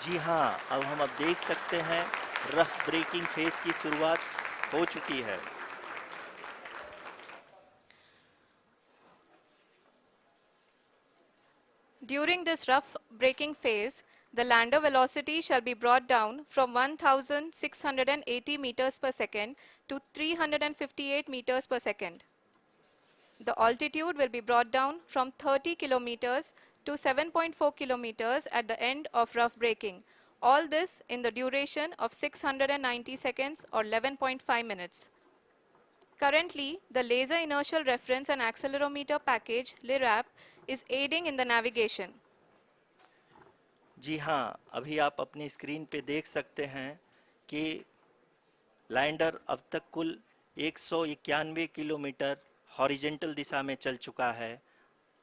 जी हाँ, अब देख सकते हैं रफ ब्रेकिंग फेज की शुरुआत हो चुकी है। During this rough braking phase, the lander velocity shall be brought down from 1680 meters per second to 358 meters per second. The altitude will be brought down from 30 kilometers to 7.4 kilometers at the end of rough braking. All this in the duration of 690 seconds or 11.5 minutes. Currently, the Laser Inertial Reference and Accelerometer package (LIRAP) is aiding in the navigation. जी हाँ, अभी आप अपनी screen पे देख सकते हैं कि lander अब तक कुल 191 किलोमीटर हॉरिजेंटल दिशा में चल चुका है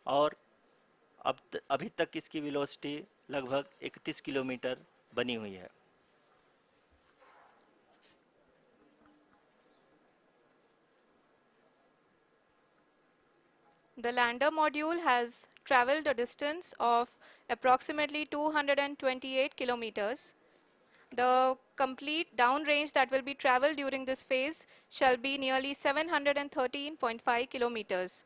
और अभी तक इसकी वेलोसिटी लगभग 31 किलोमीटर बनी हुई है। The lander module has traveled a distance of approximately 228 kilometers. The complete downrange that will be traveled during this phase shall be nearly 713.5 kilometers.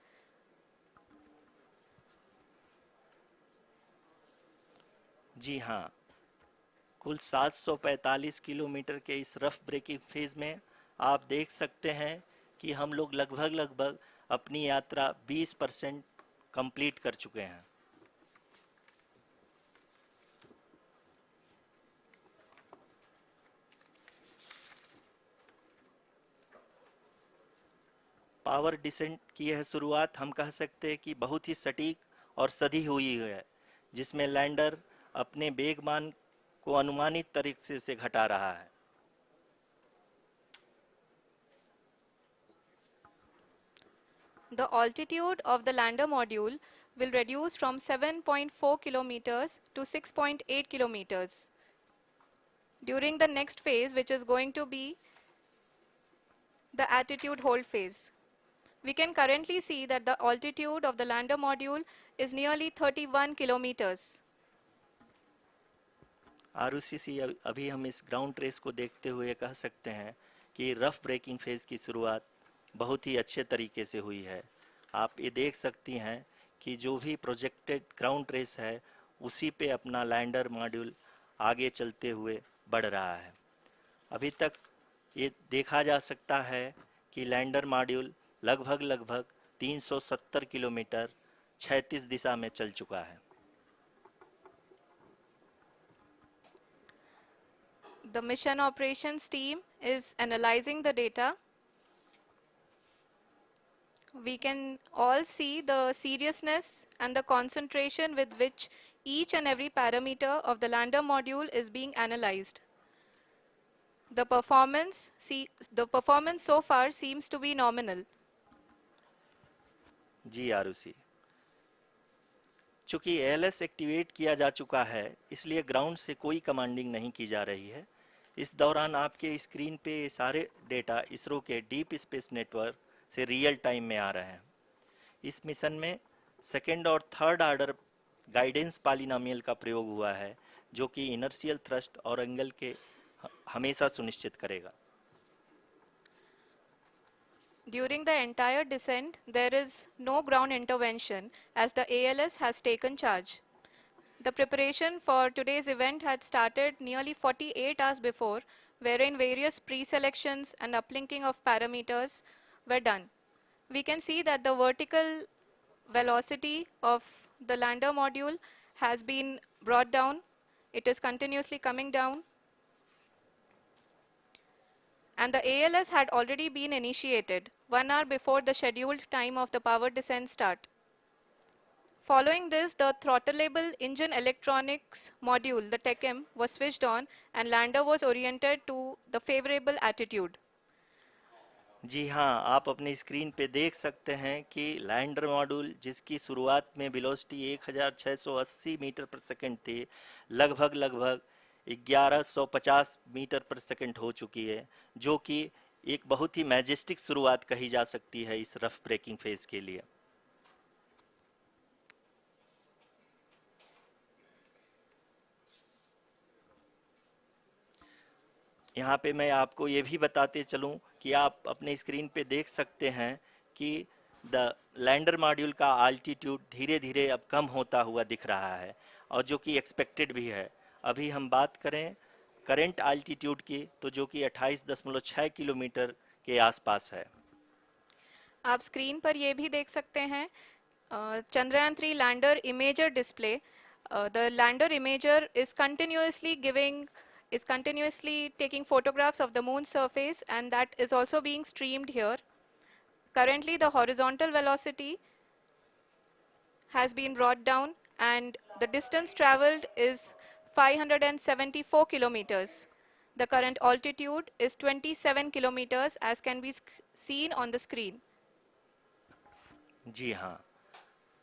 जी हाँ, कुल 745 किलोमीटर के इस रफ ब्रेकिंग फेज में आप देख सकते हैं कि हम लोग लगभग लगभग अपनी यात्रा 20% कंप्लीट कर चुके हैं। पावर डिसेंट की यह शुरुआत हम कह सकते हैं कि बहुत ही सटीक और सधी हुई है, जिसमें लैंडर अपने वेगमान को अनुमानित तरीके से घटा रहा है। The altitude of the lander module will reduce from 7.4 kilometers to 6.8 kilometers. During the next phase, which is going to be the attitude hold phase. We can currently see that the altitude of the lander module is nearly 31 kilometers. Arushi अभी हम इस ground trace को देखते हुए कह सकते हैं कि रफ ब्रेकिंग फेज की शुरुआत बहुत ही अच्छे तरीके से हुई है। आप ये देख सकती हैं कि जो भी प्रोजेक्टेड ग्राउंड ट्रेस है उसी पे अपना लैंडर मॉड्यूल आगे चलते हुए बढ़ रहा है। अभी तक ये देखा जा सकता है कि लैंडर मॉड्यूल लगभग लगभग 370 किलोमीटर क्षैतिज दिशा में चल चुका है। The mission operations team is analyzing the data. We can all see the seriousness and the concentration with which each and every parameter of the lander module is being analyzed. The performance so far seems to be nominal. जी आरुषि, चूंकि ALS activate किया जा चुका है इसलिए ground से कोई commanding नहीं की जा रही है। इस दौरान आपके स्क्रीन पे सारे डेटा इसरो के डीप स्पेस नेटवर्क से रियल टाइम में आ रहे हैं। इस मिशन में सेकेंड और थर्ड आर्डर गाइडेंस पॉलिनोमियल का प्रयोग हुआ है, जो कि इनर्शियल थ्रस्ट और एंगल के हमेशा सुनिश्चित करेगा। During the entire descent, there is no ground intervention as the ALS has taken charge. The preparation for today's event had started nearly 48 hours before, wherein various pre-selections and uplinking of parameters were done. We can see that the vertical velocity of the lander module has been brought down. It is continuously coming down. And the ALS had already been initiated 1 hour before the scheduled time of the power descent start. Following this, the throttleable engine electronics module, the TECM, was switched on and lander was oriented to the favorable attitude. जी हाँ, आप अपनी screen पे देख सकते हैं कि lander module जिसकी शुरुआत में वेलोसिटी 1680 मीटर पर सेकंड थी, लगभग लगभग 1150 मीटर पर सेकंड हो चुकी है, जो कि एक बहुत ही मैजेस्टिक शुरुआत कही जा सकती है इस रफ ब्रेकिंग फेज के लिए। यहाँ पे मैं आपको ये भी बताते चलूँ कि आप अपने स्क्रीन पे देख सकते हैं कि द लैंडर मॉड्यूल का आल्टीट्यूड धीरे धीरे अब कम होता हुआ दिख रहा है, और जो कि एक्सपेक्टेड भी है। अभी हम बात करें करंट आल्टीट्यूड की, तो जो कि 28.6 किलोमीटर के आसपास है। आप स्क्रीन पर ये भी देख सकते हैं Chandrayaan 3 lander imager display. The lander imager is continuously taking photographs of the moon's surface, and that is also being streamed here. Currently the horizontal velocity has been brought down and the distance traveled is 574 kilometers. The current altitude is 27 kilometers as can be seen on the screen. जी हाँ,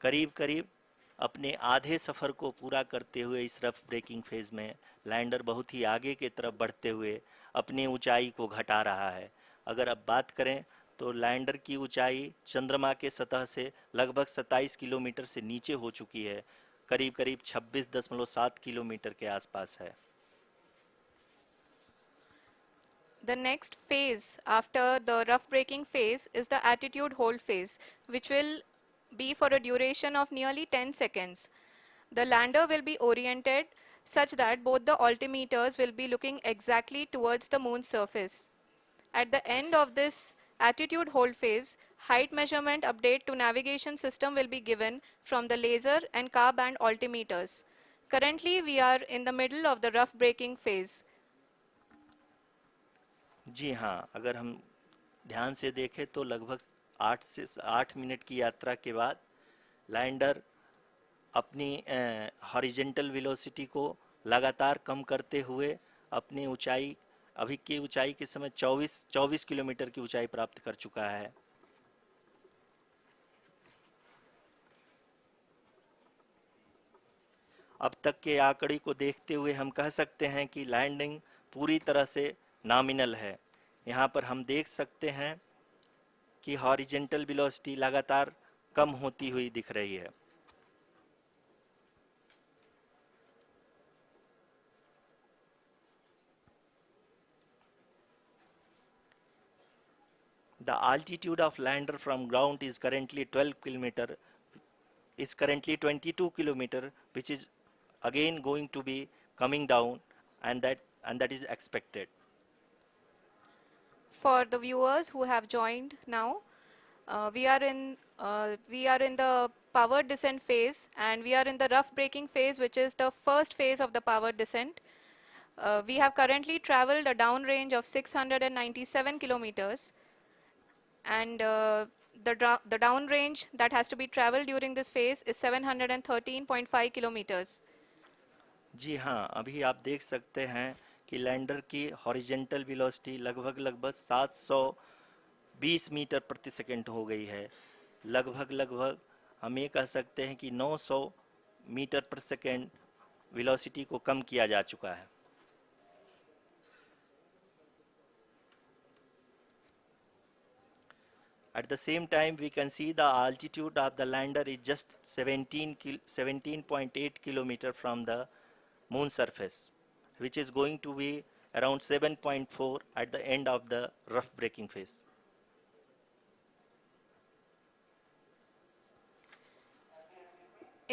करीब करीब अपने आधे सफ़र को पूरा करते हुए इस रफ ब्रेकिंग फेज में लैंडर बहुत ही आगे की तरफ बढ़ते हुए अपनी ऊंचाई को घटा रहा है। अगर अब बात करें तो लैंडर की ऊंचाई चंद्रमा के सतह से लगभग 27 किलोमीटर से नीचे हो चुकी है, करीब करीब 26.7 किलोमीटर के आसपास है। The next phase after the rough braking phase is the attitude hold phase, which will be for a duration of nearly 10 seconds. The lander will be oriented such that both the altimeters will be looking exactly towards the moon's surface. At the end of this attitude hold phase, height measurement update to navigation system will be given from the laser and car band altimeters. Currently, we are in the middle of the rough braking phase. जी हाँ, अगर हम ध्यान से देखें तो लगभग 8 की यात्रा के बाद लैंडर अपनी हॉरिजेंटल वेलोसिटी को लगातार कम करते हुए अपनी ऊंचाई, अभी की ऊंचाई के समय 24 किलोमीटर की ऊंचाई प्राप्त कर चुका है। अब तक के आंकड़े को देखते हुए हम कह सकते हैं कि लैंडिंग पूरी तरह से नॉमिनल है। यहाँ पर हम देख सकते हैं कि हॉरिजेंटल वेलोसिटी लगातार कम होती हुई दिख रही है। The altitude of lander from ground is currently 22 kilometer, which is again going to be coming down, and that is expected. For the viewers who have joined now, we are in the power descent phase, and we are in the rough braking phase, which is the first phase of the power descent. We have currently traveled a downrange of 697 kilometers, and the downrange that has to be traveled during this phase is 713.5 kilometers. जी हाँ, अभी आप देख सकते हैं कि lander की horizontal velocity लगभग 720 metre प्रति सेकंड हो गई है। लगभग हम ये कह सकते हैं कि 900 मीटर प्रति सेकंड वेलोसिटी को कम किया जा चुका है। At the same time, we can see the altitude of the lander is just 17.8 kilometer from the moon surface, which is going to be around 7.4 at the end of the rough braking phase.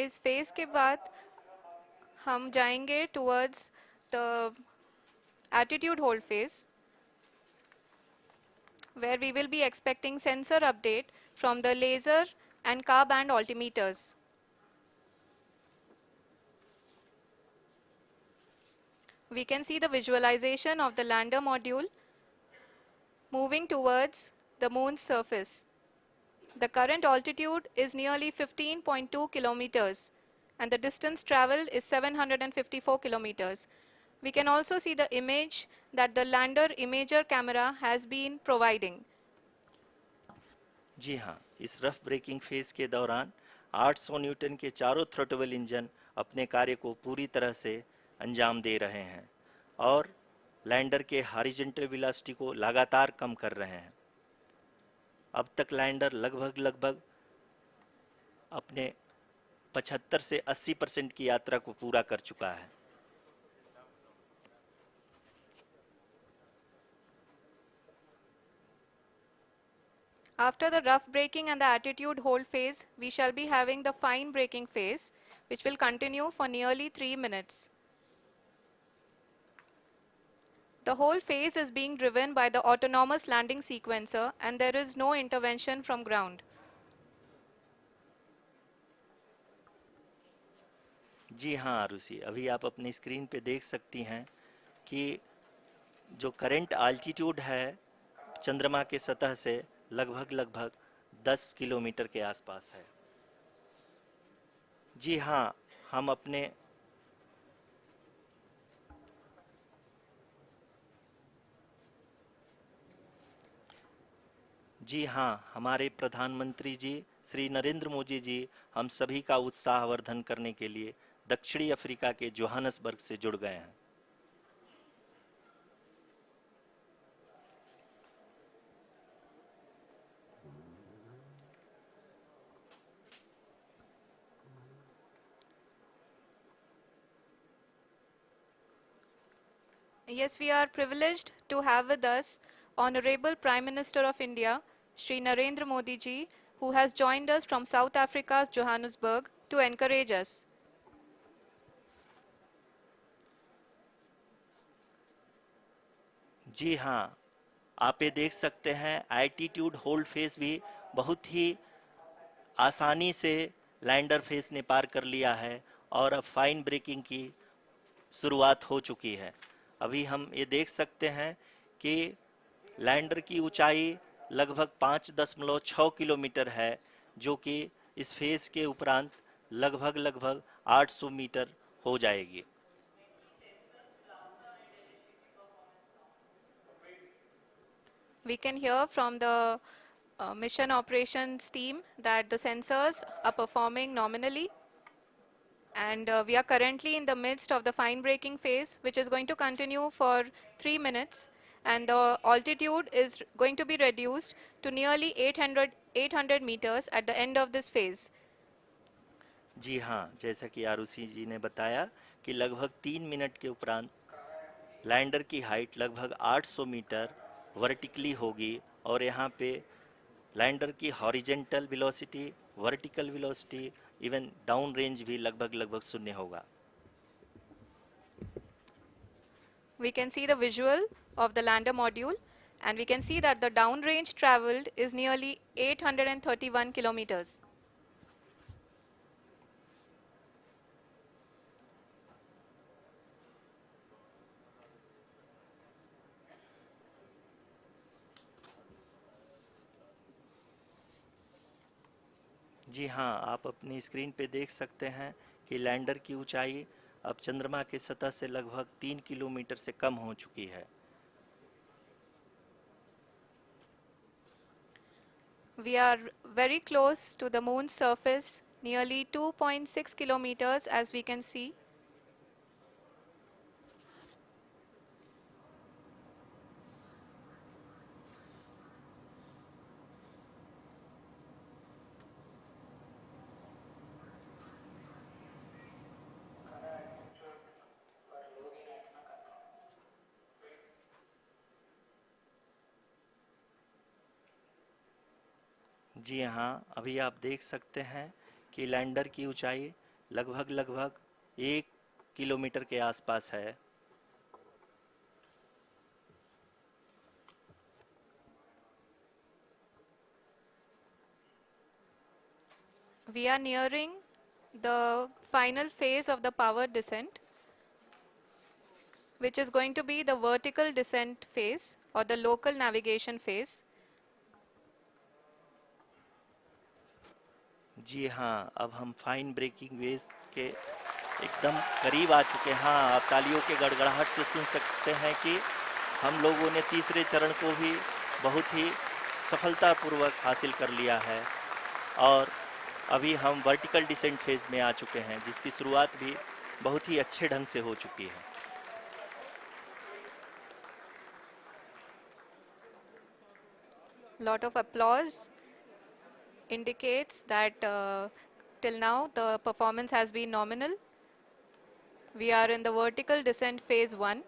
इस phase के बाद हम जाएंगे towards the attitude hold phase, where we will be expecting sensor update from the laser and car band altimeters. We can see the visualization of the lander module moving towards the moon's surface. The current altitude is nearly 15.2 kilometers and the distance traveled is 754 kilometers. We can also see the image that the lander imager camera has been providing. जी हाँ, इस rough breaking phase के दौरान 800 Newton के चारों throttle engine अपने कार्य को पूरी तरह से अंजाम दे रहे हैं और लैंडर के हॉरिजॉन्टल वेलोसिटी को लगातार कम कर रहे हैं। अब तक लैंडर लगभग अपने 75 से 80% की यात्रा को पूरा कर चुका है। After the rough braking and the attitude hold phase, we shall be having the fine braking phase, which will continue for nearly 3 minutes. The whole phase is being driven by the autonomous landing sequencer and there is no intervention from ground. जी हाँ आरुषि, अभी आप अपनी screen पे देख सकती हैं कि जो करंट आल्टीट्यूड है चंद्रमा के सतह से लगभग लगभग 10 किलोमीटर के आसपास है। जी हाँ, हम अपने जी हाँ, हमारे प्रधानमंत्री जी श्री नरेंद्र मोदी जी हम सभी का उत्साहवर्धन करने के लिए दक्षिणी अफ्रीका के जोहानसबर्ग से जुड़ गए हैं। Yes, we are privileged to have with us Honorable Prime Minister of India, Shri Narendra Modi ji, who has joined us from South Africa's Johannesburg to encourage us. जी हाँ, आप ये देख सकते हैं एल्टीट्यूड होल्ड फेस भी बहुत ही आसानी से लैंडर फेस ने पार कर लिया है और अब फाइन ब्रेकिंग की शुरुआत हो चुकी है। अभी हम ये देख सकते हैं कि लैंडर की ऊंचाई लगभग 5.6 किलोमीटर है, जो कि इस फेस के उपरांत लगभग लगभग 800 मीटर हो जाएगी। We can hear from the mission operations team that the sensors are performing nominally and we are currently in the midst of the fine braking phase, which is going to continue for 3 minutes and the altitude is going to be reduced to nearly 800 meters at the end of this phase. जी हाँ, जैसा कि आरुषि जी ने बताया कि लगभग 3 minute के उपरांत lander की हाइट लगभग 800 मीटर वर्टिकली होगी और यहाँ पे लैंडर की horizontal velocity, vertical velocity, even down range भी लगभग लगभग शून्य होगा। We can see the visual of the lander module and we can see that the downrange traveled is nearly 831 kilometers. जी हाँ, आप अपनी स्क्रीन पे देख सकते हैं कि लैंडर की ऊंचाई अब चंद्रमा के सतह से लगभग 3 किलोमीटर से कम हो चुकी है। We are very close to the moon's surface, nearly 2.6 kilometers as we can see. जी हाँ, अभी आप देख सकते हैं कि लैंडर की ऊंचाई लगभग लगभग 1 किलोमीटर के आसपास है। We are nearing the final phase of the power descent, which is going to be the vertical descent phase or the local navigation phase. जी हाँ, अब हम फाइन ब्रेकिंग वेव के एकदम करीब आ चुके हैं। हाँ, आप तालियों के गड़गड़ाहट से सुन सकते हैं कि हम लोगों ने तीसरे चरण को भी बहुत ही सफलतापूर्वक हासिल कर लिया है और अभी हम वर्टिकल डिसेंट फेज में आ चुके हैं, जिसकी शुरुआत भी बहुत ही अच्छे ढंग से हो चुकी है। Lot of applause indicates that till now the performance has been nominal. We are in the vertical descent phase 1.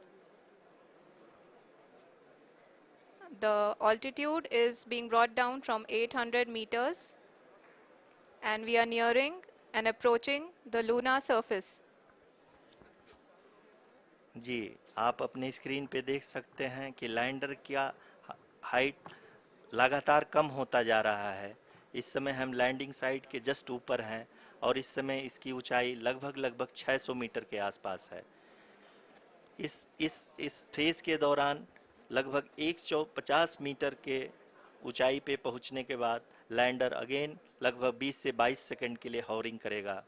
The altitude is being brought down from 800 meters and we are nearing and approaching the lunar surface. जी, आप अपनी screen पे देख सकते हैं कि lander का height लगातार कम होता जा रहा है। इस समय हम लैंडिंग साइट के जस्ट ऊपर हैं और इस समय इसकी ऊंचाई लगभग 600 मीटर के आसपास है। इस फेज के दौरान लगभग 150 मीटर के ऊंचाई पे पहुंचने के बाद लैंडर अगेन लगभग 20 से 22 सेकंड के लिए हॉवरिंग करेगा।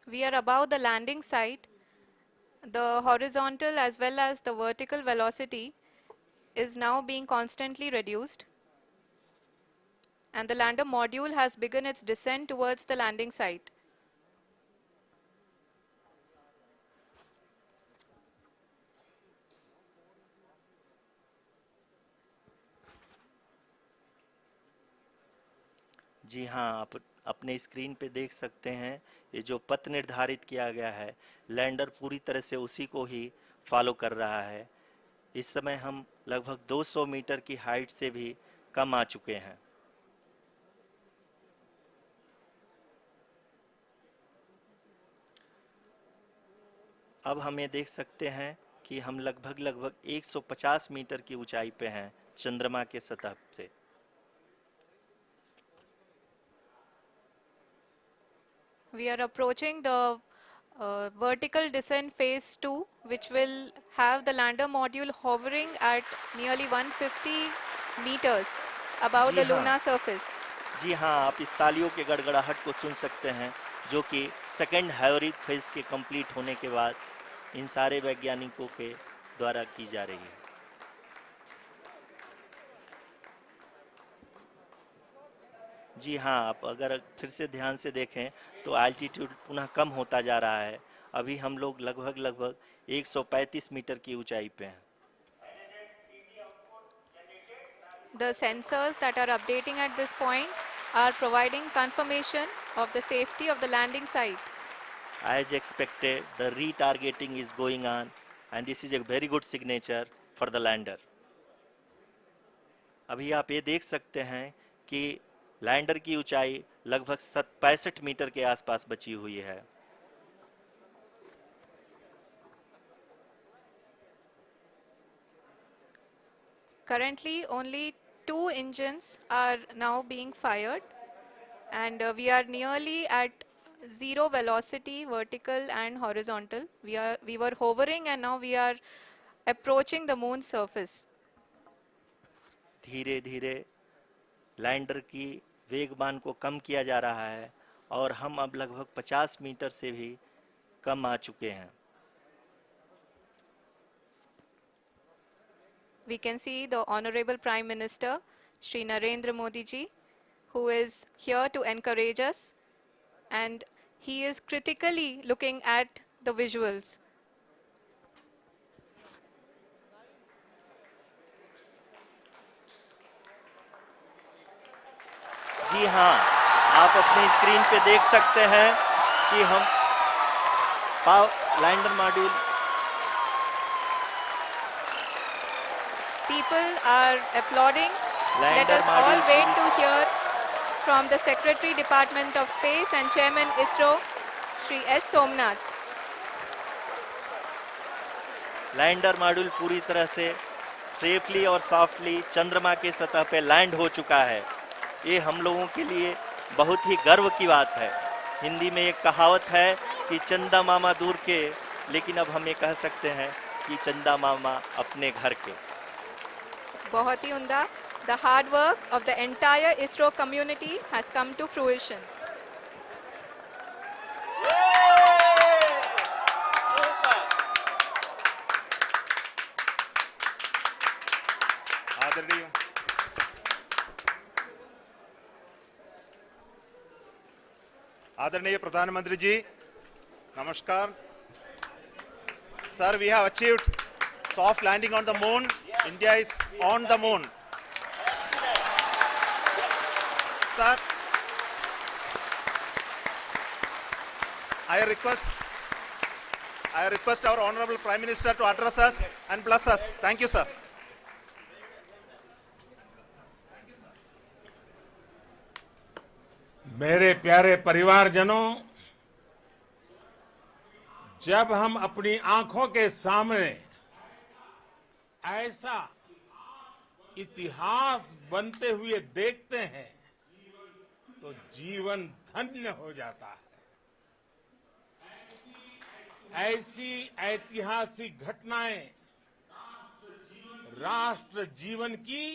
We are above the landing site. The horizontal as well as the vertical velocity is now being constantly reduced. And the lander module has begun its descent towards the landing site. जी हाँ, आप अपने screen पे देख सकते हैं ये जो पथ निर्धारित किया गया है, लैंडर पूरी तरह से उसी को ही फॉलो कर रहा है। इस समय हम लगभग 200 मीटर की हाइट से भी कम आ चुके हैं। अब हम ये देख सकते हैं कि हम लगभग 150 मीटर की ऊंचाई पे हैं चंद्रमा के सतह से। We are approaching the vertical descent phase 2, which will have the lander module hovering at nearly 150 meters above ji the हाँ। lunar surface. जी हाँ, आप इस तालियों के गड़गड़ाहट को सुन सकते हैं जो कि सेकंड हाइवरिक फेज के कंप्लीट होने के बाद इन सारे वैज्ञानिकों के द्वारा की जा रही है। जी हाँ, आप अगर फिर से ध्यान से देखें तो एल्टीट्यूड पुनः कम होता जा रहा है। अभी हम लोग लगभग 135 मीटर की ऊंचाई पे हैं। The sensors that are updating at this point are providing confirmation of the safety of the landing site. As expected, the retargeting is going on and this is a very good signature for the lander. अभी आप ये देख सकते हैं कि lander की ऊंचाई लगभग 65 मीटर के आसपास बची हुई है। Currently, only 2 engines are now being fired, and we are nearly at zero velocity, vertical and horizontal. We were hovering, and now we are approaching the moon's surface. धीरे धीरे लैंडर की वेगमान को कम किया जा रहा है और हम अब लगभग 50 मीटर से भी कम आ चुके हैं। We can see the Honorable Prime Minister, Shri Narendra Modi ji, who is here to encourage us, and he is critically looking at the visuals. जी हाँ, आप अपनी स्क्रीन पे देख सकते हैं कि हम lander module People are applauding. Let lander us all module wait to hear from the Secretary Department of Space and Chairman ISRO, Shri S. Somnath. Lander module पूरी तरह से सेफली और सॉफ्टली चंद्रमा के सतह पे लैंड हो चुका है। ये हम लोगों के लिए बहुत ही गर्व की बात है। हिंदी में एक कहावत है कि चंदा मामा दूर के, लेकिन अब हम ये कह सकते हैं कि चंदा मामा अपने घर के। बहुत ही उम्दा. The hard work of the entire ISRO community has come to fruition. आदरणीय आदरणीय प्रधानमंत्री जी, नमस्कार. Sir, we have achieved soft landing on the moon. India is on the moon. Sir, I request I request our Honorable Prime Minister to address us and bless us. Thank you, sir. मेरे प्यारे परिवारजनों, जब हम अपनी आंखों के सामने ऐसा इतिहास बनते हुए देखते हैं तो जीवन धन्य हो जाता है। ऐसी ऐतिहासिक घटनाएं राष्ट्र जीवन की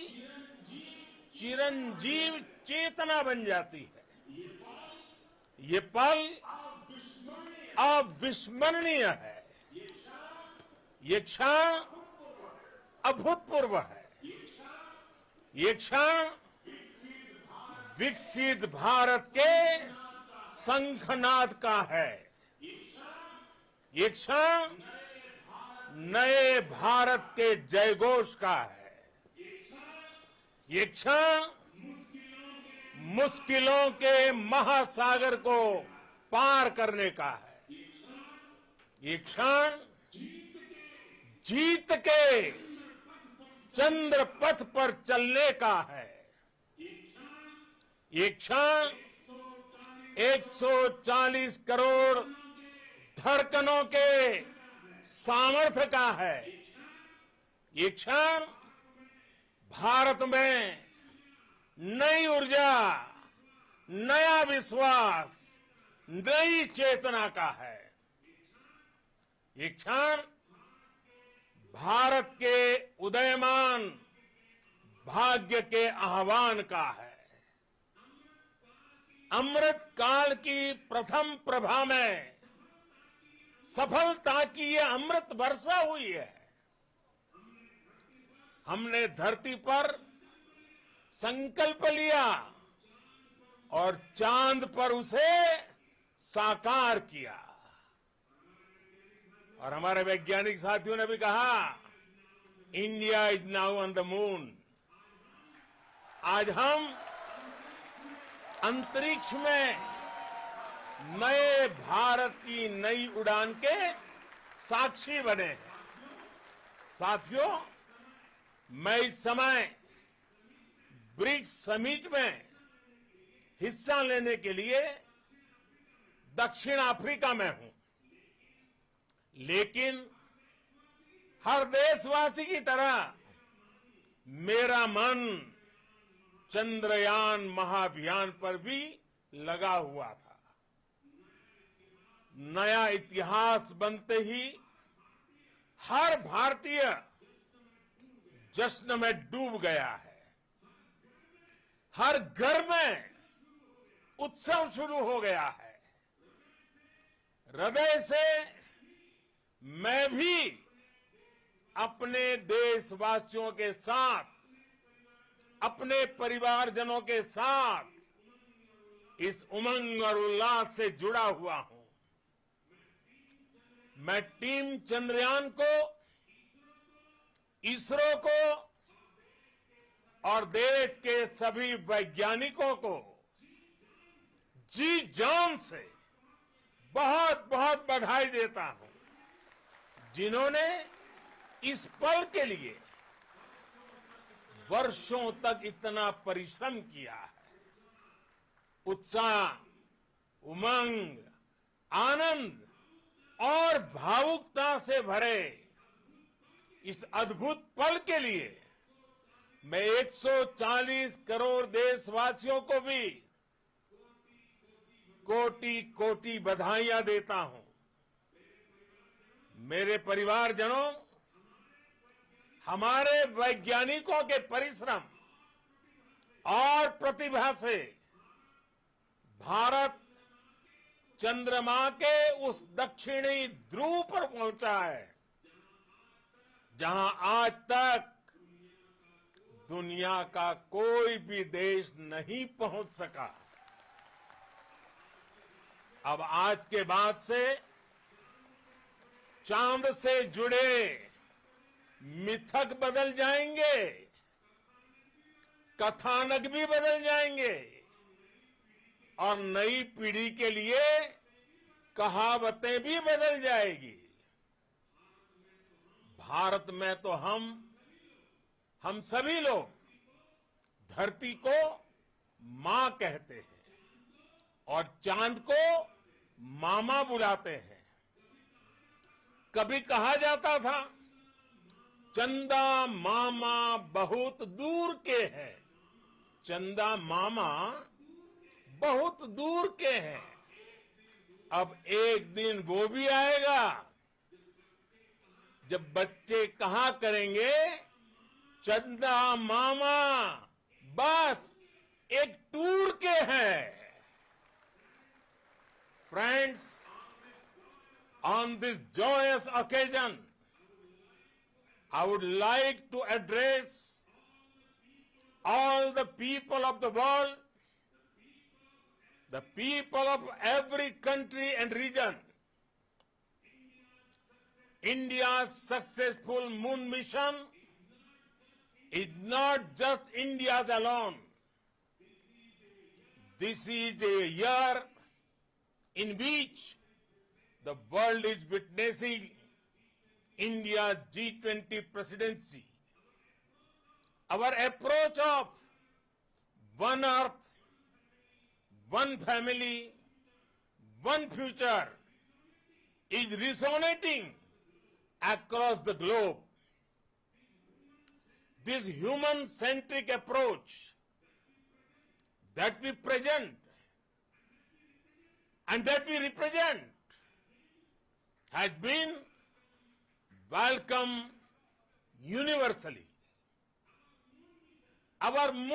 चिरंजीव चेतना बन जाती है। ये पल अविस्मरणीय है। ये क्षण अभूतपूर्व है। ये क्षण विकसित भारत के शंखनाद का है। ये क्षण नए भारत के जयघोष का है। ये क्षण मुश्किलों के महासागर को पार करने का है। ये क्षण जीत के चंद्र पथ पर चलने का है। ये क्षण 140 करोड़ धड़कनों के सामर्थ्य का है। ये क्षण भारत में नई ऊर्जा, नया विश्वास, नई चेतना का है। ये क्षण भारत के उदयमान भाग्य के आह्वान का है। अमृत काल की प्रथम प्रभा में सफलता की ये अमृत वर्षा हुई है। हमने धरती पर संकल्प लिया और चांद पर उसे साकार किया। और हमारे वैज्ञानिक साथियों ने भी कहा, India is now on the moon. आज हम अंतरिक्ष में नए भारत की नई उड़ान के साक्षी बने हैं। साथियों, मैं इस समय ब्रिक्स समिट में हिस्सा लेने के लिए दक्षिण अफ्रीका में हूं, लेकिन हर देशवासी की तरह मेरा मन चंद्रयान महाअभियान पर भी लगा हुआ था। नया इतिहास बनते ही हर भारतीय जश्न में डूब गया है। हर घर में उत्सव शुरू हो गया है। हृदय से मैं भी अपने देशवासियों के साथ, अपने परिवारजनों के साथ इस उमंग और उल्लास से जुड़ा हुआ हूं। मैं टीम चंद्रयान को, इसरो को और देश के सभी वैज्ञानिकों को जी जान से बहुत बहुत बधाई देता हूं, जिन्होंने इस पल के लिए वर्षों तक इतना परिश्रम किया है। उत्साह, उमंग, आनंद और भावुकता से भरे इस अद्भुत पल के लिए मैं 140 करोड़ देशवासियों को भी कोटि कोटि बधाइयां देता हूं। मेरे परिवारजनों, हमारे वैज्ञानिकों के परिश्रम और प्रतिभा से भारत चंद्रमा के उस दक्षिणी ध्रुव पर पहुंचा है, जहां आज तक दुनिया का कोई भी देश नहीं पहुंच सका। अब आज के बाद से चांद से जुड़े मिथक बदल जाएंगे, कथानक भी बदल जाएंगे और नई पीढ़ी के लिए कहावतें भी बदल जाएगी। भारत में तो हम सभी लोग धरती को मां कहते हैं और चांद को मामा बुलाते हैं। कभी कहा जाता था चंदा मामा बहुत दूर के हैं, चंदा मामा बहुत दूर के हैं। अब एक दिन वो भी आएगा जब बच्चे कहा करेंगे चंदा मामा बस एक टूर के हैं। Friends, on this joyous occasion, I would like to address all the people of the world, the people of every country and region. India's successful moon mission is not just India's alone. This is a year in which the world is witnessing India's G20 presidency. Our approach of one earth, one family, one future is resonating across the globe. This human-centric approach that we present and that we represent has been welcomed universally. Our moon